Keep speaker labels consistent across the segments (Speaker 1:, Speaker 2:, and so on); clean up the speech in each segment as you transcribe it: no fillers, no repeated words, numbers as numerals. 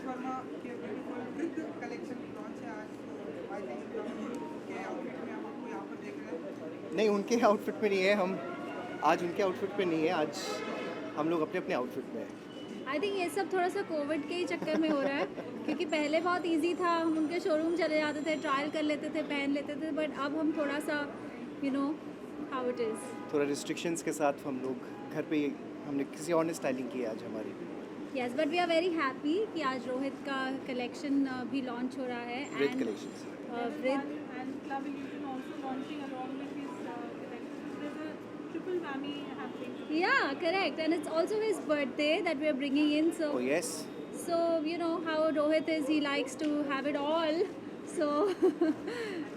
Speaker 1: वर्मा के ब्यूटीफुल वृद्ध collection launch है आज, तो आई थिंक के आउटफिट में हम आपको यहाँ पर देख रहे हैं।
Speaker 2: नहीं, उनके आउटफिट में नहीं है हम। आज उनके आउटफिट में नहीं है, आज हम लोग अपने अपने आउटफिट में हैं।
Speaker 3: आई थिंक ये सब थोड़ा सा कोविड के ही चक्कर में हो रहा है क्योंकि पहले बहुत इजी था, हम उनके शोरूम चले जाते थे, ट्रायल कर लेते थे, पहन लेते थे, बट अब हम थोड़ा सा you know how it is.
Speaker 2: थोड़ा रिस्ट्रिक्शंस के साथ हम लोग घर पे ही, हमने किसी और ने स्टाइलिंग की है आज हमारी।
Speaker 3: Yes, but we are very happy कि आज रोहित का कलेक्शन भी लॉन्च हो रहा है।
Speaker 2: With collections.
Speaker 3: With
Speaker 4: And Club Illusion also launching along with his collection. There's a triple whammy happening.
Speaker 3: yeah, correct, and it's also his birthday that we are bringing in.
Speaker 2: Oh yes.
Speaker 3: So you know how Rohit is, he likes to have it all. So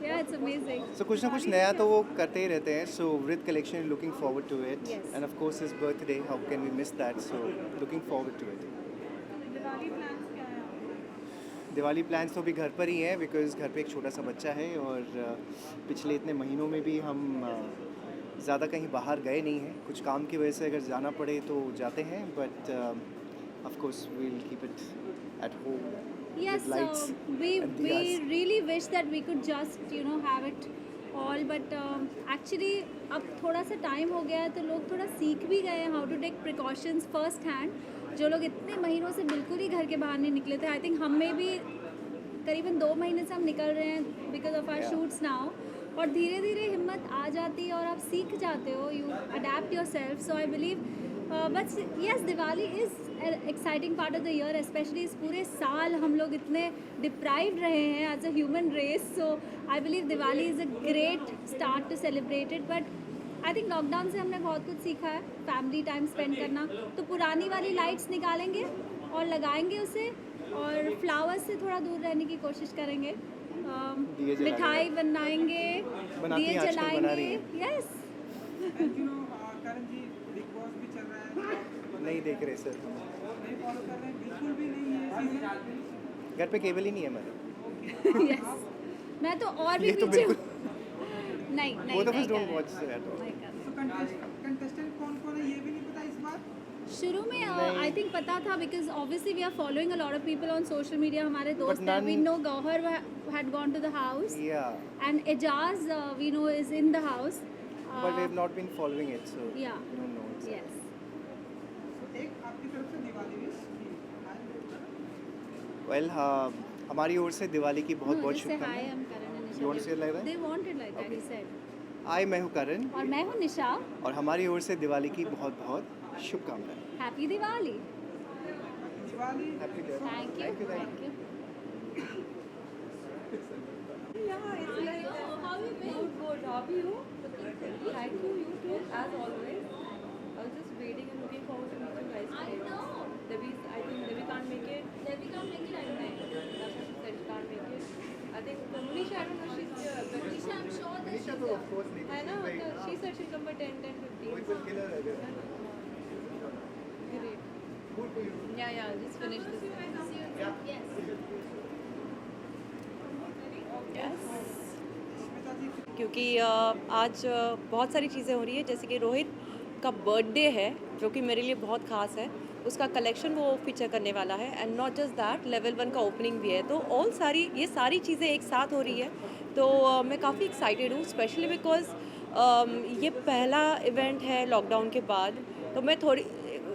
Speaker 3: yeah, it's amazing.
Speaker 2: So कुछ ना कुछ नया तो वो करते ही रहते हैं. So with collection, looking forward to it.
Speaker 3: Yes.
Speaker 2: And of course his birthday, how can we miss that? So looking forward to it.
Speaker 4: Diwali plans क्या है आपके?
Speaker 2: दिवाली प्लान्स तो अभी घर पर ही हैं, बिकॉज घर पे एक छोटा सा बच्चा है और पिछले इतने महीनों में भी हम ज़्यादा कहीं बाहर गए नहीं हैं. कुछ काम की वजह से अगर जाना पड़े तो जाते हैं, but of course we will keep it at home.
Speaker 3: Yes,
Speaker 2: With lights
Speaker 3: we
Speaker 2: and diyas.
Speaker 3: really wish that we could just have it all, but actually अब थोड़ा सा टाइम हो गया है तो लोग थोड़ा सीख भी गए हैं how to take precautions first hand. जो लोग इतने महीनों से बिल्कुल ही घर के बाहर नहीं निकले थे, आई थिंक हम में भी करीबन 2 महीने से हम निकल रहे हैं because of our
Speaker 2: Yeah.
Speaker 3: Shoots now. और धीरे धीरे हिम्मत आ जाती है और आप सीख जाते हो, you adapt yourself. So I believe but yes, Diwali is exciting part of the year, especially इस पूरे साल हम लोग इतने डिप्राइव्ड रहे हैं as a human race. So I believe Diwali is a great start to celebrate it. But I think lockdown से हमने बहुत कुछ सीखा है, फैमिली टाइम स्पेंड करना. तो पुरानी वाली लाइट्स निकालेंगे और लगाएंगे उसे, और फ्लावर्स से थोड़ा दूर रहने की कोशिश करेंगे.
Speaker 2: दिए जलाने
Speaker 3: मिठाई बनाएंगे,
Speaker 2: बनाती
Speaker 3: दिए
Speaker 2: हैं, आजकल बना
Speaker 3: जलाएंगे.
Speaker 2: रही हैं.
Speaker 3: Yes,
Speaker 1: and Karan ji, Bigg Boss भी चल रहा है,
Speaker 2: नहीं देख रहे सर.
Speaker 1: नहीं फॉलो कर रहे हैं, बिल्कुल भी नहीं है सीजन.
Speaker 2: घर पे केबल ही नहीं है मेरा.
Speaker 3: यस. मैं तो और भी
Speaker 2: ये तो
Speaker 3: पीछे हूँ.
Speaker 2: बिल्कुल
Speaker 3: नहीं नहीं
Speaker 2: both of
Speaker 3: नहीं
Speaker 2: us don't
Speaker 3: कर
Speaker 2: watch
Speaker 3: रहे.
Speaker 2: at all.
Speaker 3: नहीं कर रहे.
Speaker 1: तो कंटेस्टेंट कौन कौन है ये भी नहीं पता इस बार.
Speaker 3: शुरू में
Speaker 2: नहीं.
Speaker 3: आई थिंक पता था because obviously we are following a lot of people on social media. हमारे दोस्त हैं,
Speaker 2: none-
Speaker 3: we know Gauahar had gone to the house
Speaker 2: Yeah,
Speaker 3: and Ejaz we know is in the house.
Speaker 2: but we have not been following it, so
Speaker 3: Yeah.
Speaker 2: we don't know. Exactly.
Speaker 3: Yes.
Speaker 1: तो एक आपकी तरफ से Diwali wish.
Speaker 2: Well, हमारी ओर से दिवाली की बहुत बहुत
Speaker 3: हाय,
Speaker 2: शुभकामनाएं.
Speaker 3: हम करण and
Speaker 2: You want to say it like that?
Speaker 3: They wanted like that, he
Speaker 2: Okay.
Speaker 3: said.
Speaker 2: आई मैं हूँ करण
Speaker 3: और मैं हूँ निशा.
Speaker 2: और हमारी ओर से दिवाली की बहुत बहुत शुभकामनाएं.
Speaker 3: Happy Diwali.
Speaker 1: Diwali.
Speaker 2: Happy Diwali.
Speaker 3: Thank you.
Speaker 2: Thank you, thank
Speaker 3: thank you.
Speaker 4: Yeah, it's like
Speaker 3: How you been?
Speaker 4: good. How are you? Thank you, you too, as always. I was just waiting and looking forward to meet you guys
Speaker 3: I
Speaker 4: today.
Speaker 3: know.
Speaker 4: I think Debbie can't make it.
Speaker 3: Debbie can't make it, I know.
Speaker 4: That's what she said, she can't make it. I think Manisha, I don't know, she's but
Speaker 3: Nisha, I'm sure that she's
Speaker 2: तो of course नहीं.
Speaker 4: I know, she said she'll come by 10, 10, 15.
Speaker 2: will kill her again.
Speaker 4: Great.
Speaker 2: Good for you.
Speaker 4: Yeah, just finish this.
Speaker 3: Yes.
Speaker 1: Smita जी,
Speaker 5: क्योंकि आज बहुत सारी चीज़ें हो रही है, जैसे कि रोहित का बर्थडे है जो कि मेरे लिए बहुत ख़ास है. उसका कलेक्शन वो फीचर करने वाला है, and not just that, level 1 का ओपनिंग भी है. तो ये सारी चीज़ें एक साथ हो रही है. तो मैं काफ़ी एक्साइटेड हूँ, स्पेशली बिकॉज ये पहला इवेंट है लॉकडाउन के बाद. तो मैं थोड़ी,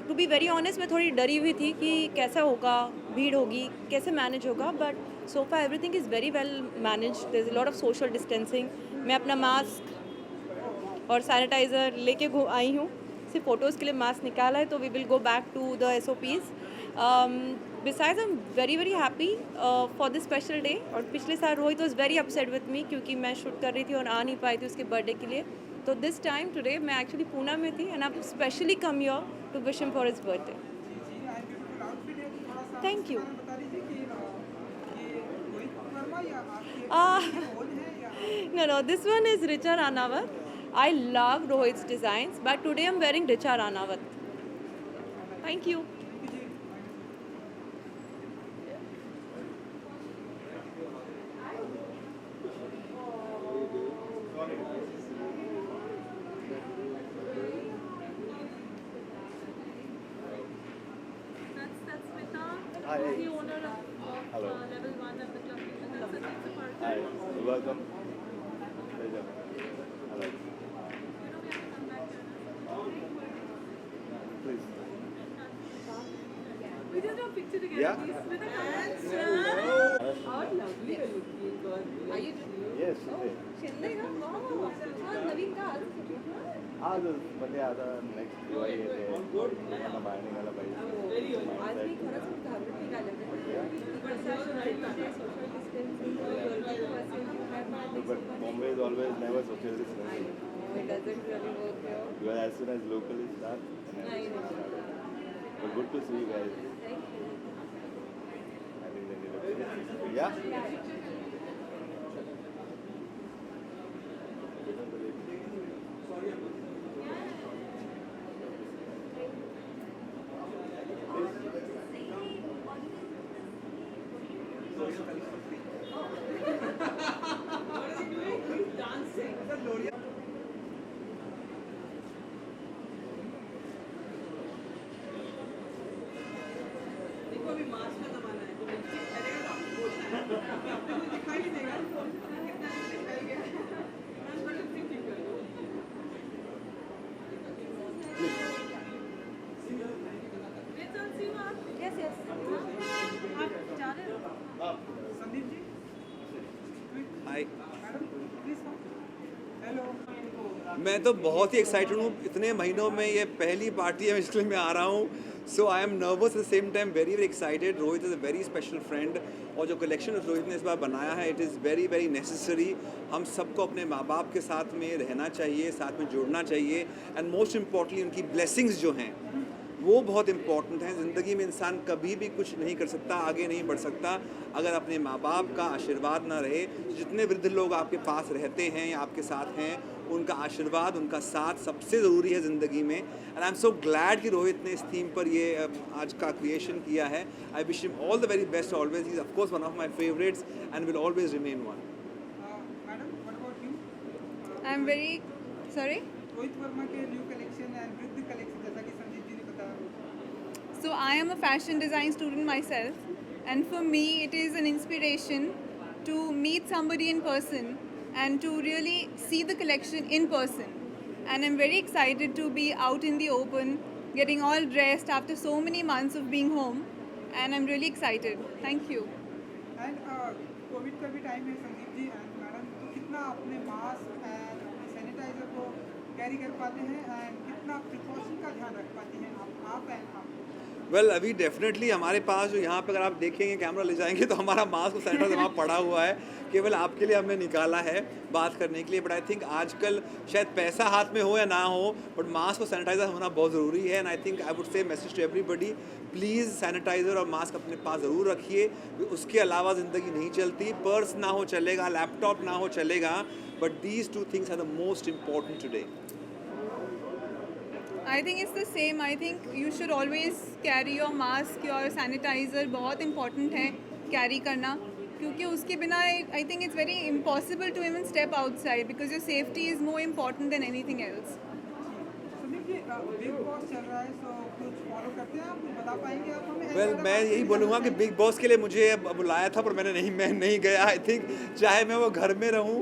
Speaker 5: टू बी वेरी ऑनेस्ट, मैं थोड़ी डरी हुई थी कि कैसा होगा, भीड़ होगी, कैसे मैनेज होगा. But so far everything is very well manage. There is a lot of social distancing. मैं अपना मास्क और सैनिटाइज़र लेके आई हूँ. सिर्फ फ़ोटोज़ के लिए मास्क निकाला है. तो we will go back to the SOPs. Besides I am very very happy for this special day. और पिछले साल Rohit was very upset with me क्योंकि मैं शूट कर रही थी और आ नहीं पाई थी उसके बर्थडे के लिए. तो दिस टाइम टुडे मैं एक्चुअली पूना में थी, and I specially come here to wish him for his birthday.
Speaker 1: जी आई ब्यूटीफुल आउटफिट है, थोड़ा सा
Speaker 5: Thank you.
Speaker 1: बता दीजिए कि ये रोहित वर्मा या आपके
Speaker 5: Ah.
Speaker 1: रोल है या
Speaker 5: No, this one is Richa Ranawat. I love Rohit's designs, but today I'm wearing Richa Ranawat. Thank you.
Speaker 4: That's Smita.
Speaker 6: Hi.
Speaker 4: the owner of
Speaker 6: Hello.
Speaker 4: Level 1 of the club. And then Sandeep Saparkar.
Speaker 6: Hi. Welcome. Pleasure. Hello.
Speaker 4: We have to come back here.
Speaker 6: Please.
Speaker 4: We just do a picture together,
Speaker 6: Yeah.
Speaker 4: please. With a camera. How lovely you're looking, God. Are you
Speaker 6: Yes. Okay.
Speaker 4: Chennai, huh? Wow. Naveen ka
Speaker 6: आज म्हणजे आता next Diwali येते लोकांना बाहेर निघायला पाहिजे
Speaker 4: आज मी खरंच खूप घाबरून निघाले
Speaker 6: But Bombay is always never social distancing.
Speaker 4: It doesn't really work here.
Speaker 6: Because as soon as locally start,
Speaker 4: Nahi.
Speaker 6: but good to see you guys.
Speaker 4: Thank you.
Speaker 6: I think they need a yeah.
Speaker 1: देखो अभी mask का जमाना है तो lipstick पहनेगा तो आपको बोलना है आपको कुछ दिखाई नहीं देगा कितना लिपस्टिक पहन गया मैं उसको लिपस्टिक ठीक कर दूँ
Speaker 4: Yes, yes. आप जा रहे हो?
Speaker 1: Sandeep ji
Speaker 7: hi
Speaker 1: madam please hello
Speaker 7: मैं तो बहुत ही एक्साइटेड हूँ इतने महीनों में ये पहली पार्टी है जिसके लिए मैं आ रहा हूँ so I am nervous at the same time very very excited Rohit is a very special friend और जो कलेक्शन रोहित ने इस बार बनाया है it is very very necessary हम सबको अपने माँ बाप के साथ में रहना चाहिए साथ में जुड़ना चाहिए एंड मोस्ट इम्पॉर्टेंटली उनकी ब्लेसिंग्स जो हैं वो बहुत इंपॉर्टेंट है ज़िंदगी में इंसान कभी भी कुछ नहीं कर सकता आगे नहीं बढ़ सकता अगर अपने माँ बाप का आशीर्वाद ना रहे जितने वृद्ध लोग आपके पास रहते हैं या आपके साथ हैं उनका आशीर्वाद उनका साथ सबसे ज़रूरी है ज़िंदगी में and I am so glad कि रोहित ने इस थीम पर ये आज का क्रिएशन किया है I wish him all the very best always he is of course one of my favourites and will always remain one
Speaker 1: madam what about you
Speaker 4: I'm very sorry.
Speaker 1: Rohit Verma के न्यू कलेक्शन एंड वृद्ध collection जैसा कि संदीप जी ने बताया
Speaker 4: So I am a fashion design student myself, and for me it is an inspiration to meet somebody in person and to really see the collection in person. And I'm very excited to be out in the open, getting all dressed after so many months of being home, and I'm really excited. Thank you.
Speaker 1: And Covid का भी time है Sandeep ji and madam तो कितना अपने mask and अपने sanitiser को carry कर पाते हैं एंड कितना प्रिकॉशन का ध्यान रख पाती हैं आप एंड आप
Speaker 7: वेल अभी डेफिनेटली हमारे पास जो यहाँ पे अगर आप देखेंगे कैमरा ले जाएंगे तो हमारा मास्क और सैनिटाइजर वहाँ पड़ा हुआ है केवल आपके लिए हमने निकाला है बात करने के लिए बट आई थिंक आजकल शायद पैसा हाथ में हो या ना हो बट मास्क और सैनिटाइजर होना बहुत ज़रूरी है and I think I would say message to everybody please sanitiser और मास्क अपने पास ज़रूर रखिए उसके अलावा ज़िंदगी नहीं चलती पर्स ना हो चलेगा लैपटॉप ना हो चलेगा but these two things are the most important today
Speaker 4: I think it's the same. I think you should always carry your mask, your sanitizer. बहुत important है carry करना क्योंकि उसके बिना I think it's very impossible to even step outside because your safety is more important than anything else.
Speaker 1: Sandeep ji Bigg Boss चल रहा है सो कुछ फॉलो करते हैं आप कुछ बता पाएंगे आप हमें
Speaker 7: वेल मैं यही बोलूँगा कि बिग बॉस के लिए मुझे बुलाया था पर मैं नहीं गया आई थिंक चाहे मैं वो घर में रहूँ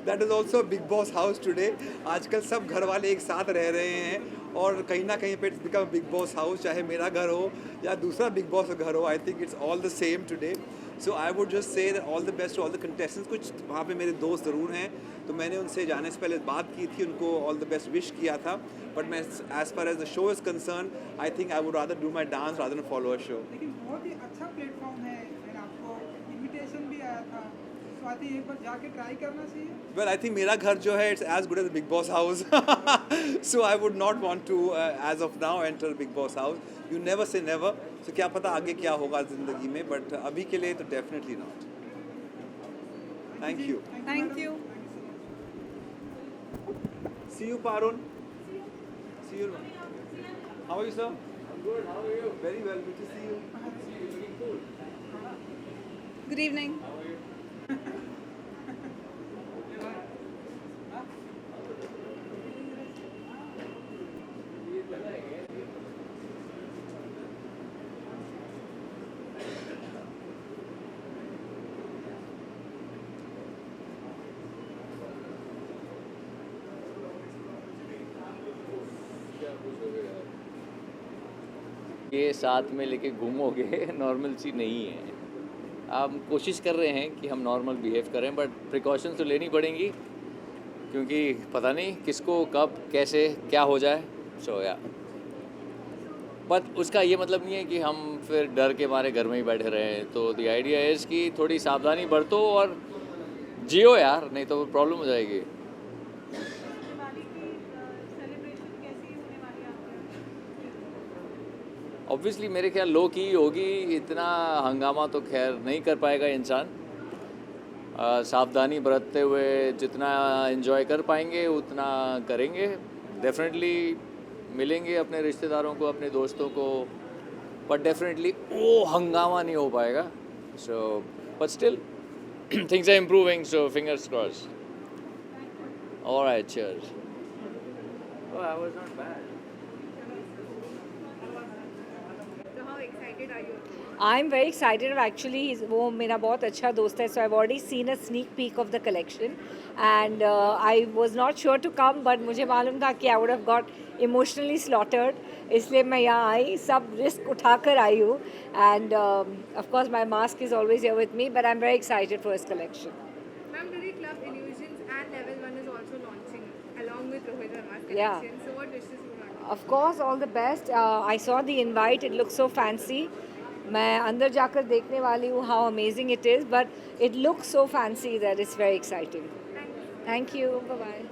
Speaker 7: that is also big Boss house today आजकल सब घर वाले एक साथ रह रहे हैं और कहीं ना कहीं पे it's become big Boss house चाहे मेरा घर हो या दूसरा बिग बॉस का घर हो I think it's all the same today so I would just say that all the best to all the contestants कुछ वहाँ पे मेरे दोस्त ज़रूर हैं तो मैंने उनसे जाने से पहले बात की थी उनको ऑल द बेस्ट विश किया था बट मैं as far as the show is concern I think I would rather do my dance rather than follow a show
Speaker 1: लेकिन बहुत ही अच्छा प्लेटफॉर्म है फिर आपको इनविटेशन भी आया था तो आई थिंक एक बार जाके ट्राई करना चाहिए
Speaker 7: वेल आई थिंक मेरा घर जो है it's as good as Bigg Boss house so I would not want to as of now enter Bigg Boss house you never say never so क्या पता आगे क्या होगा ज़िंदगी में बट अभी के लिए तो definitely not thank you
Speaker 4: Thank you.
Speaker 7: See you Parun see you how are you sir good how are you very well good to see you
Speaker 4: Good evening.
Speaker 8: ये साथ में लेके घूमोगे नॉर्मल सी नहीं है। हम कोशिश कर रहे हैं कि हम नॉर्मल बिहेव करें, बट प्रिकॉशंस तो लेनी पड़ेंगी क्योंकि पता नहीं किसको कब कैसे क्या हो जाए। सो या बट उसका ये मतलब नहीं है कि हम फिर डर के मारे घर में ही बैठे रहें। तो द आइडिया इज़ कि थोड़ी सावधानी बरतो और जियो यार, नहीं तो प्रॉब्लम हो जाएगी।
Speaker 4: दिवाली की सेलिब्रेशन कैसी होने वाली है आपके?
Speaker 8: ऑब्वियसली मेरे ख्याल लो की होगी, इतना हंगामा तो खैर नहीं कर पाएगा इंसान। सावधानी बरतते हुए जितना एंजॉय कर पाएंगे उतना करेंगे। डेफिनेटली मिलेंगे अपने रिश्तेदारों को, अपने दोस्तों को, बट डेफिनेटली वो हंगामा नहीं हो पाएगा। So but still things are improving, so fingers cross. Alright, cheers. Oh, I was not bad.
Speaker 4: So how excited are you?
Speaker 9: I'm very excited. Actually, वो मेरा बहुत अच्छा दोस्त है, so I've already seen a sneak peek of the collection, and I was not sure to come, but मुझे मालूम था कि I would have got emotionally slaughtered, इसलिए मैं यहाँ आई, सब रिस्क उठाकर आई हूँ, and of course my mask is always here with me, but I'm very excited for his collection.
Speaker 4: Ma'am, today Club Illusions and Level 1 is also launching along with Rohit Verma's
Speaker 9: Yeah.
Speaker 4: collection. So what wishes you want?
Speaker 9: Of course, all the best. I saw the invite. It looks so fancy. मैं अंदर जाकर देखने वाली हूँ how amazing it is, but it looks so fancy that it's very exciting. Thank you. Bye bye.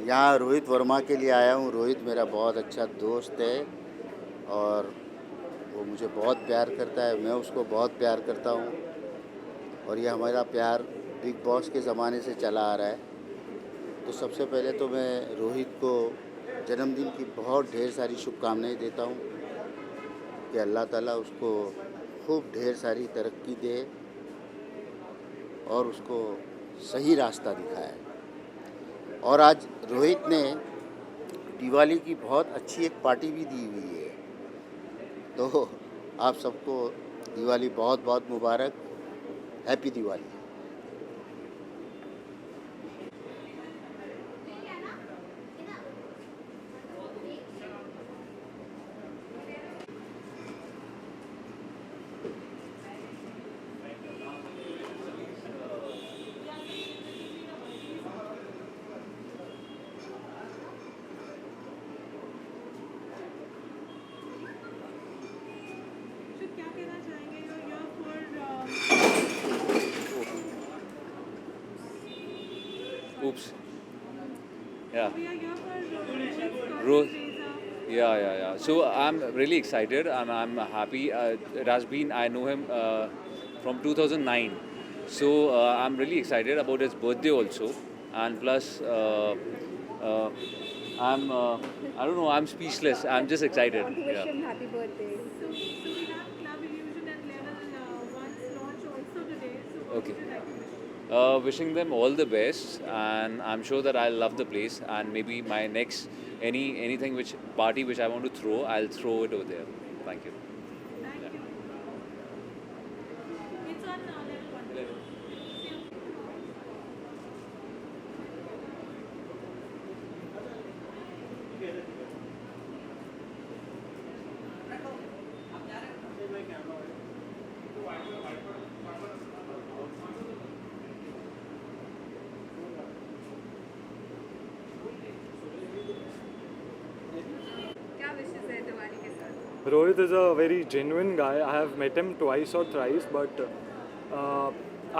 Speaker 6: यहाँ रोहित वर्मा के लिए आया हूँ। रोहित मेरा बहुत अच्छा दोस्त है और वो मुझे बहुत प्यार करता है, मैं उसको बहुत प्यार करता हूँ, और ये हमारा प्यार बिग बॉस के ज़माने से चला आ रहा है। तो सबसे पहले तो मैं रोहित को जन्मदिन की बहुत ढेर सारी शुभकामनाएं देता हूँ कि अल्लाह ताला उसको खूब ढेर सारी तरक्की दे और उसको सही रास्ता दिखाए। और आज रोहित ने दिवाली की बहुत अच्छी एक पार्टी भी दी हुई है, तो आप सबको दिवाली बहुत बहुत मुबारक। हैप्पी दिवाली।
Speaker 4: So क्या कहना चाहेंगे?
Speaker 8: Oops. Yeah.
Speaker 4: We are here for
Speaker 8: Rohit. Yeah. So I'm really excited and I'm happy. It has been, I know him from 2009. So I'm really excited about his birthday also. And plus, I don't know, I'm speechless. I'm just excited. Yeah.
Speaker 3: happy birthday.
Speaker 4: So we have Club Illusion and Level 1's launch also today. So what
Speaker 8: Okay.
Speaker 4: would you like to wish?
Speaker 8: Wishing them all the best, and I'm sure that I'll love the place. And maybe my next anything which party which I want to throw, I'll throw it over there. Thank you.
Speaker 4: Thank you. It's on Level 1. See you. क्या wishes है दिवाली के साथ?
Speaker 10: Rohit is a very genuine guy. I have met him twice or thrice, but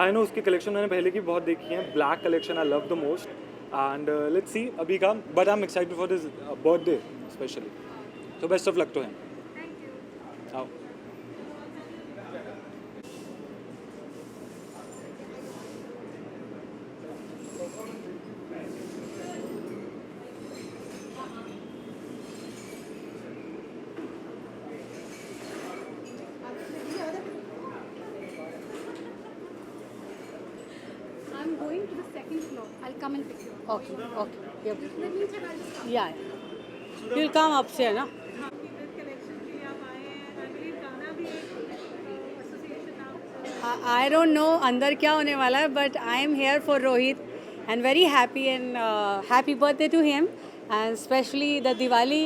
Speaker 10: I know उसकी collection मैंने पहले की बहुत देखी है. Black collection I love the most, and let's see अभी का. But I'm excited for his birthday especially. So best of luck to him.
Speaker 4: Thank you.
Speaker 10: Ciao.
Speaker 3: I'm going to the second floor.
Speaker 11: come and pick you.
Speaker 12: Okay, okay. Yeah.
Speaker 11: Let me check. I'll just come.
Speaker 12: Yeah. You'll come upstairs, ना? I don't know अंदर क्या होने वाला है, but I am here for Rohit and very happy and happy birthday to him and especially the Diwali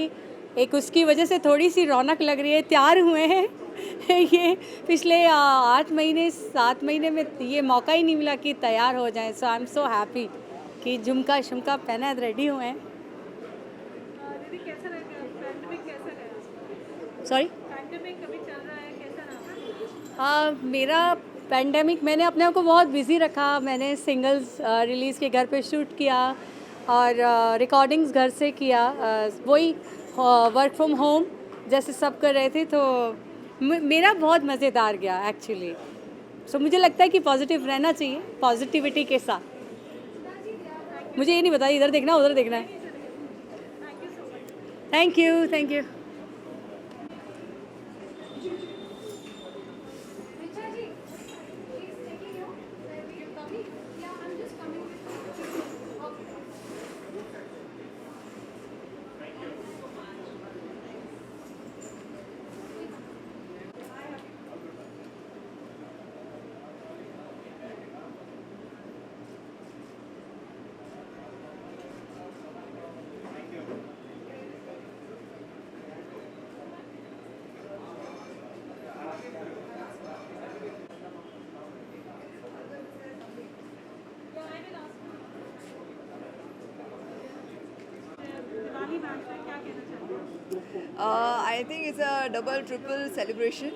Speaker 12: एक उसकी वजह से थोड़ी सी रौनक लग रही है, तैयार हुए हैं ये पिछले 8 महीने 7 महीने में ये मौका ही नहीं मिला कि तैयार हो जाएं, so I'm so happy कि झुमका शुमका पहना रेडी हुए हैं.
Speaker 4: दीदी कैसा लगा पैंडेमिक कैसा गया
Speaker 12: सॉरी
Speaker 4: पैंडेमिक अभी चल रहा है कैसा रहा
Speaker 12: मेरा पैंडेमिक मैंने अपने आप को बहुत बिज़ी रखा. मैंने सिंगल्स रिलीज़ के घर पे शूट किया और रिकॉर्डिंग्स घर से किया. वही वर्क फ्रॉम होम जैसे सब कर रहे थे, तो मेरा बहुत मज़ेदार गया एक्चुअली. सो मुझे लगता है कि पॉजिटिव रहना चाहिए, पॉजिटिविटी के साथ. मुझे ये नहीं पता इधर देखना उधर देखना है. Thank you thank you.
Speaker 11: Richa ji, he's taking you. You're coming? Yeah, I'm just coming. Okay.
Speaker 13: I think it's a double, triple celebration.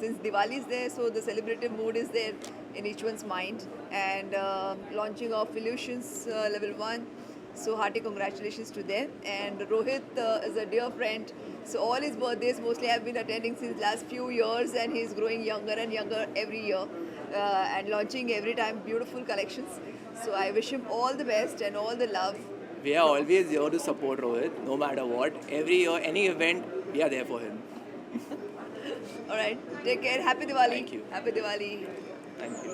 Speaker 13: Since Diwali is there, so the celebrative mood is there in each one's mind. And launching of Illusions Level 1. So hearty congratulations to them. And Rohit is a dear friend. So all his birthdays mostly I've been attending since last few years, and he's growing younger and younger every year. And launching every time beautiful collections. So I wish him all the best and all the love.
Speaker 14: We are always here to support Rohit, no matter what. Every year, any event, we are there for him.
Speaker 13: All right, take care. Happy Diwali.
Speaker 14: Thank you.
Speaker 13: Happy Diwali.
Speaker 14: Thank you.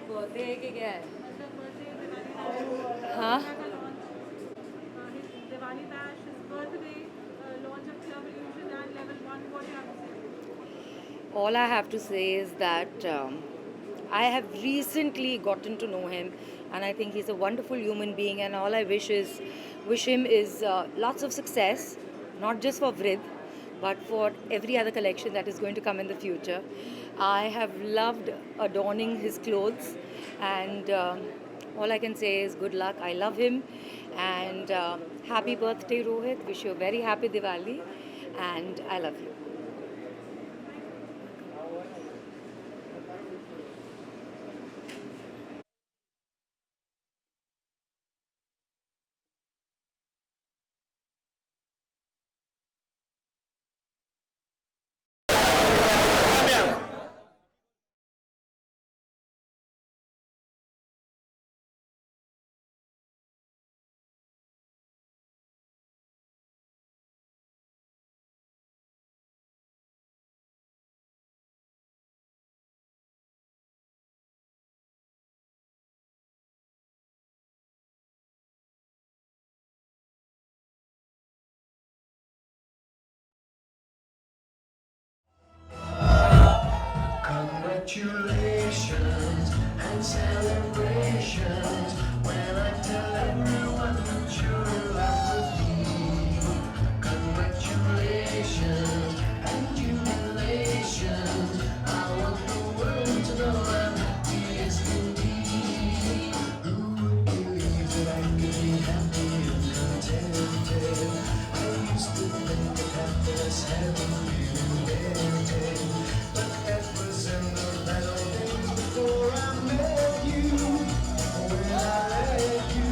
Speaker 12: Birthday है कि क्या है? हाँ.
Speaker 4: Diwali bash, his birthday, launch of Club Illusion and Level 1. What do you have to say?
Speaker 9: All I have to say is that I have recently gotten to know him, and I think he's a wonderful human being. And all I wish him is lots of success, not just for Vrid, but for every other collection that is going to come in the future. I have loved adorning his clothes, and all I can say is good luck. I love him, and happy birthday, Rohit. Wish you a very happy Diwali, and I love you.
Speaker 15: Congratulations and celebrations when I tell everyone that you're in love with me. Congratulations and jubilations. I want the world to know I'm happy as can be. Who would believe that I could be happy and contented? I used to think that happiness had to be invented. But that was in the battle days before I met you. When I let you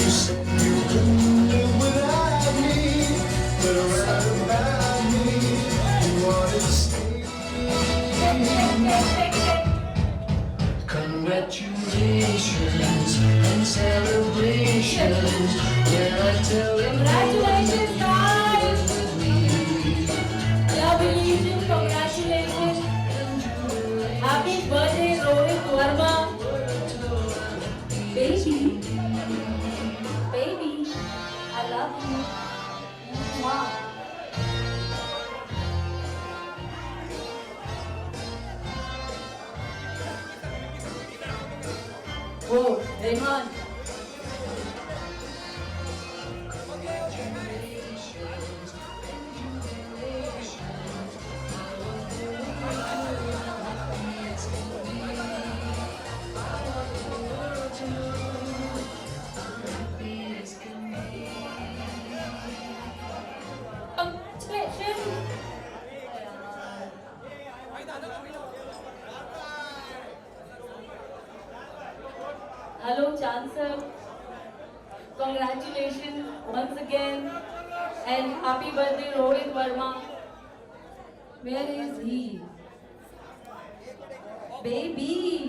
Speaker 15: said you couldn't live without me, but right about me, you wanted to stay. Congratulations and celebrations. When I tell them
Speaker 11: Congratulations, guys! Love you, congratulations. Happy birthday, Rohit Verma. Baby, baby, I love you. Mwah. Oh, Rehan. Hello, Chancellor. Congratulations once again and happy birthday, Rohit Verma. Where is he? Baby.